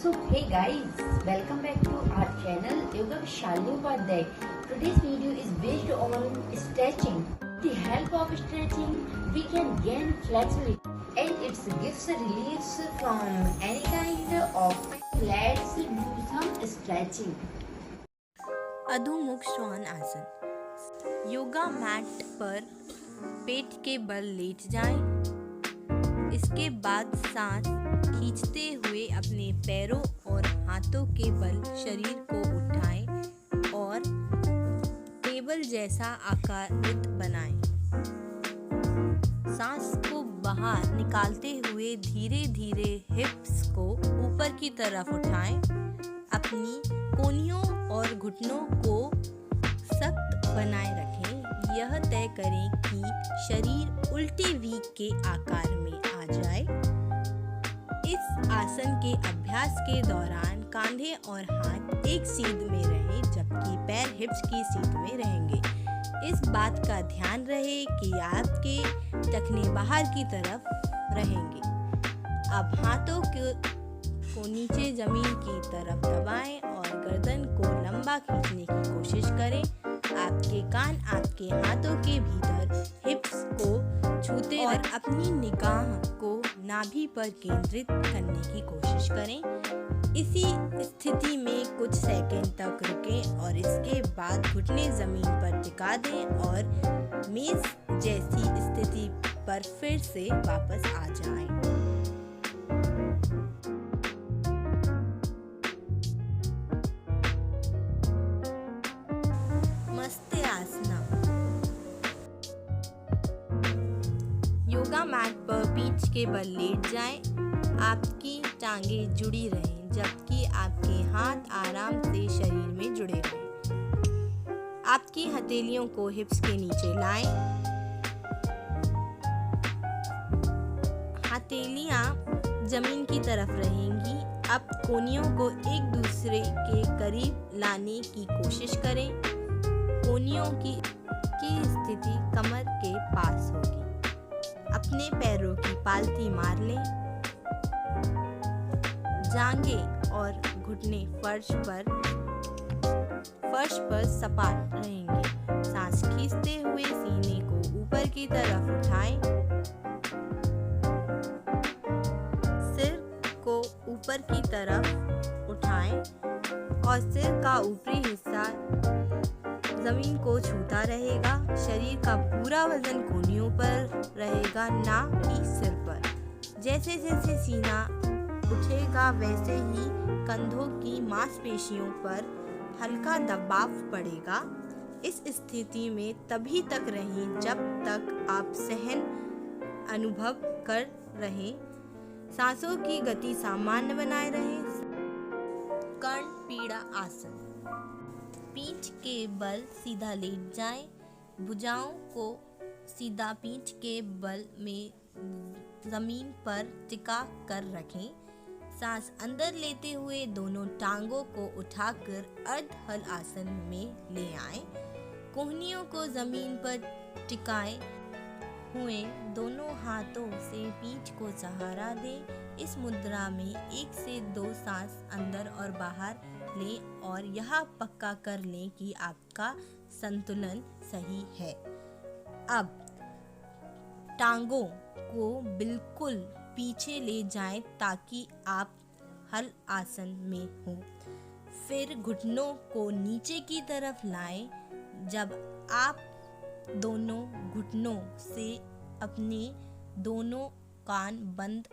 So hey guys, welcome back to our channel Yoga with Shalini Upadhyay. Today's video is based on stretching. With the help of stretching, we can gain flexibility and it gives relief from any kind of pain. Let's do some stretching. अधोमुख श्वान आसन। Yoga mat पर पेट के बल late जाएं। इसके बाद सांस खींचते हुए अपने पैरों और हाथों के बल शरीर को उठाएं और टेबल जैसा आकारित बनाएं। सांस को बाहर निकालते हुए धीरे धीरे हिप्स को ऊपर की तरफ उठाएं। अपनी कोहनियों और घुटनों को सख्त बनाए रखें। यह तय करें कि शरीर उल्टे वी के आकार में आ जाए। इस आसन के अभ्यास के दौरान कंधे और हाथ एक सीध में रहें, जबकि पैर हिप्स की सीध में रहेंगे। इस बात का ध्यान रहे कि आपके टखने बाहर की तरफ रहेंगे। अब हाथों को नीचे जमीन की तरफ दबाएं और गर्दन को लंबा खींचने की कोशिश करें। आपके कान आपके हाथों के भीतर हिप्स को छूते और अपनी निगाह को नाभि पर केंद्रित करने की कोशिश करें। इसी स्थिति में कुछ सेकंड तक रुकें और इसके बाद घुटने जमीन पर टिका दें और मेज जैसी स्थिति पर फिर से वापस आ जाएं। योगा मैट पर पीठ के बल लेट जाएं। आपकी टांगें जुड़ी रहें, जबकि आपके हाथ आराम से शरीर में जुड़े रहें। आपकी हथेलियों को हिप्स के नीचे लाएं। हथेलियां जमीन की तरफ रहेंगी। अब कोहनियों को एक दूसरे के करीब लाने की कोशिश करें। कोहनियों की स्थिति कमर के पास होगी। अपने पैरों की पालती मार लें। जांघें और घुटने फर्श पर सपाट रहेंगे। सांस खींचते हुए सीने को ऊपर की तरफ उठाएं। सिर को ऊपर की तरफ उठाएं और सिर का ऊपरी हिस्सा जमीन को छूता रहेगा। शरीर का पूरा वजन कोहनियों पर रहेगा, ना कि सिर पर। जैसे जैसे सीना उठेगा वैसे ही कंधों की मांसपेशियों पर हल्का दबाव पड़ेगा। इस स्थिति में तभी तक रहें जब तक आप सहन अनुभव कर रहें। सांसों की गति सामान्य बनाए रहें। कर्ण पीड़ा आसन। पीठ के बल सीधा लेट जाएं। भुजाओं को सीधा पीठ के बल में जमीन पर टिका कर रखें। सांस अंदर लेते हुए दोनों टांगों को उठाकर अर्ध हल आसन में ले आएं। कोहनियों को जमीन पर टिकाए हुए दोनों हाथों से पीठ को सहारा दें। इस मुद्रा में 1 से 2 सांस अंदर और बाहर लें और यह पक्का कर लें कि आपका संतुलन सही है। अब टांगों को बिल्कुल पीछे ले जाएं ताकि आप हल आसन में हो। फिर घुटनों को नीचे की तरफ लाएं। जब आप दोनों घुटनों से अपने दोनों कान बंद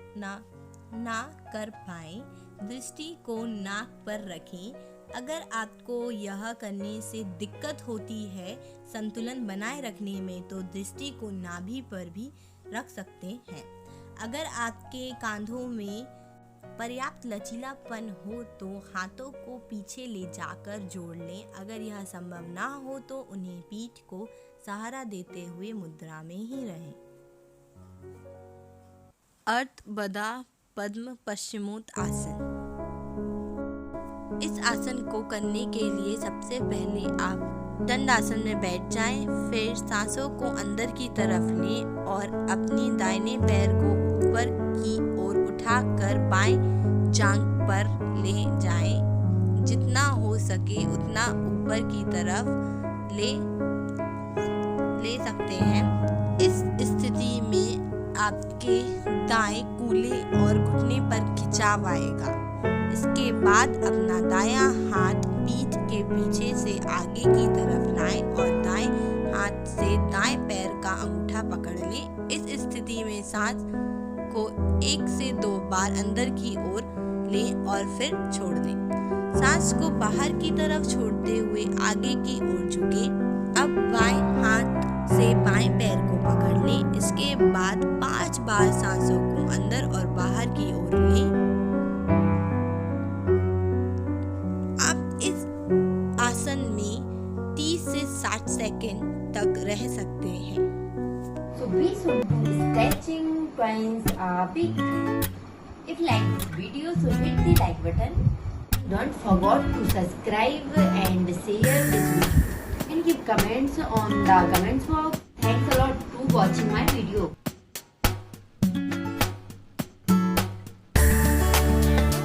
ना कर पाएं, दृष्टि को नाक पर रखें। अगर आपको यह करने से दिक्कत होती है संतुलन बनाए रखने में, तो दृष्टि को नाभि पर भी रख सकते हैं। अगर आपके कंधों में पर्याप्त लचीलापन हो तो हाथों को पीछे ले जाकर जोड़ लें। अगर यह संभव ना हो तो उन्हें पीठ को सहारा देते हुए मुद्रा में ही रहें। अर्ध बदा पद्म पश्चिमोत्तासन। इस आसन को करने के लिए सबसे पहले आप दंडासन में बैठ जाएं। फिर सांसों को अंदर की तरफ लें और अपने दाहिने पैर को ऊपर की ओर उठाकर बाएं जांघ पर ले जाएं। जितना हो सके उतना ऊपर की तरफ ले सकते हैं। इस स्थिति में आपके दाएं कूल्हे और घुटने पर खिंचाव आएगा। इसके बाद अपना दायां हाथ पीठ के पीछे से आगे की तरफ लाएं और दाएं हाथ से दाएं पैर का अंगूठा पकड़ लें। इस स्थिति में सांस को 1 से 2 बार अंदर की ओर लें और फिर छोड़ दें। सांस को बाहर की तरफ छोड़ते हुए आगे की ओर झुकें। अब बाएं हाथ से बाएं पैर को पकड़ लें। इसके बाद 5 बार सांसों को अंदर और बाहर की ओर लें। आप इस आसन में 30 से 60 सेकंड तक रह सकते हैं। So we should do stretching twice a week. If you like this video, so hit the like button. Don't forget to subscribe and share this video. And give comments on the comments box.